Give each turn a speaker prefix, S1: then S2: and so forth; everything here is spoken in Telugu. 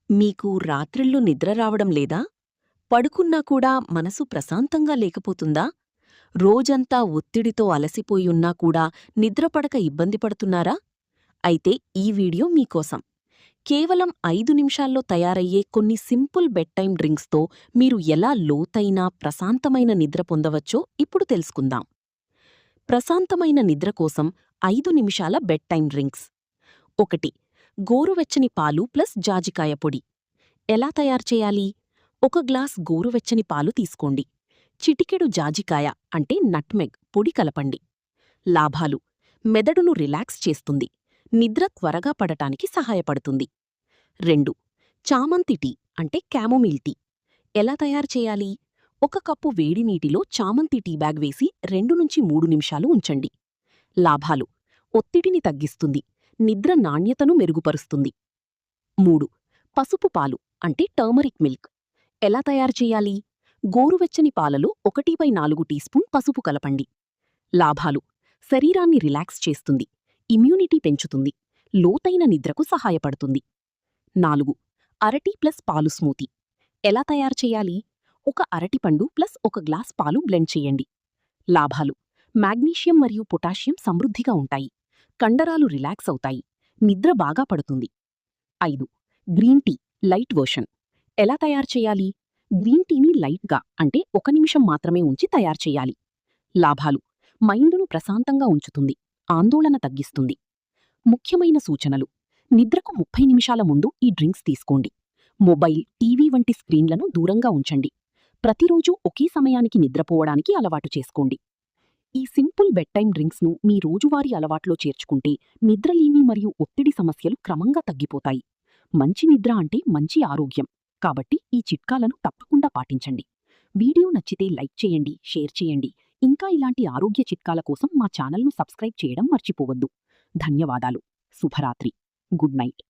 S1: మీకు రాత్రిళ్ళు నిద్ర రావడం లేదా? పడుకున్నా కూడా మనసు ప్రశాంతంగా లేకపోతుందా? రోజంతా ఒత్తిడితో అలసిపోయున్నా కూడా నిద్రపడక ఇబ్బంది పడుతున్నారా? అయితే ఈ వీడియో మీకోసం. కేవలం 5 నిమిషాల్లో తయారయ్యే కొన్ని సింపుల్ బెడ్ టైమ్ డ్రింక్స్తో మీరు ఎలా లోతైన, ప్రశాంతమైన నిద్ర పొందవచ్చో ఇప్పుడు తెలుసుకుందాం. ప్రశాంతమైన నిద్ర కోసం 5 నిమిషాల బెడ్ టైమ్ డ్రింక్స్. 1. గోరువెచ్చని పాలు ప్లస్ జాజికాయ పొడి. ఎలా తయారు చేయాలి? ఒక గ్లాస్ గోరువెచ్చని పాలు తీసుకోండి. చిటికెడు జాజికాయ అంటే నట్మెగ్ పొడి కలపండి. లాభాలు: మెదడును రిలాక్స్ చేస్తుంది, నిద్ర త్వరగా పడటానికి సహాయపడుతుంది. 2. చామంతి టీ అంటే క్యామోమిల్ టీ. ఎలా తయారు చేయాలి? ఒక కప్పు వేడి నీటిలో చామంతి టీ బ్యాగ్ వేసి 2-3 నిమిషాలు ఉంచండి. లాభాలు: ఒత్తిడిని తగ్గిస్తుంది, నిద్ర నాణ్యతను మెరుగుపరుస్తుంది. 3. పసుపు పాలు అంటే టర్మరిక్ మిల్క్. ఎలా తయారు చేయాలి? గోరువెచ్చని పాలలో 1/4 టీ స్పూన్ పసుపు కలపండి. లాభాలు: శరీరాన్ని రిలాక్స్ చేస్తుంది, ఇమ్యూనిటీ పెంచుతుంది, లోతైన నిద్రకు సహాయపడుతుంది. 4. అరటి ప్లస్ పాలు స్మూతీ. ఎలా తయారు చేయాలి? ఒక అరటిపండు ప్లస్ ఒక గ్లాస్ పాలు బ్లెండ్ చేయండి. లాభాలు: మాగ్నీషియం మరియు పొటాషియం సమృద్ధిగా ఉంటాయి, కండరాలు రిలాక్స్ అవుతాయి, నిద్ర బాగా పడుతుంది. 5. Green tea light version. ఎలా తయారు చేయాలి? గ్రీన్ టీని లైట్గా అంటే 1 నిమిషం మాత్రమే ఉంచి తయారు చేయాలి. లాభాలు: మైండును ప్రశాంతంగా ఉంచుతుంది, ఆందోళన తగ్గిస్తుంది. ముఖ్యమైన సూచనలు: నిద్రకు 30 నిమిషాల ముందు ఈ డ్రింక్స్ తీసుకోండి. మొబైల్, టీవీ వంటి స్క్రీన్లను దూరంగా ఉంచండి. ప్రతిరోజూ ఒకే సమయానికి నిద్రపోవడానికి అలవాటు చేసుకోండి. ఈ సింపుల్ బెడ్ టైమ్ డ్రింక్స్ను మీ రోజువారీ అలవాట్లో చేర్చుకుంటే నిద్రలేమి మరియు ఒత్తిడి సమస్యలు క్రమంగా తగ్గిపోతాయి. మంచి నిద్ర అంటే మంచి ఆరోగ్యం. కాబట్టి ఈ చిట్కాలను తప్పకుండా పాటించండి. వీడియో నచ్చితే లైక్ చేయండి, షేర్ చేయండి. ఇంకా ఇలాంటి ఆరోగ్య చిట్కాల కోసం మా ఛానల్ను సబ్స్క్రైబ్ చేయడం మర్చిపోవద్దు. ధన్యవాదాలు. శుభరాత్రి. Good night.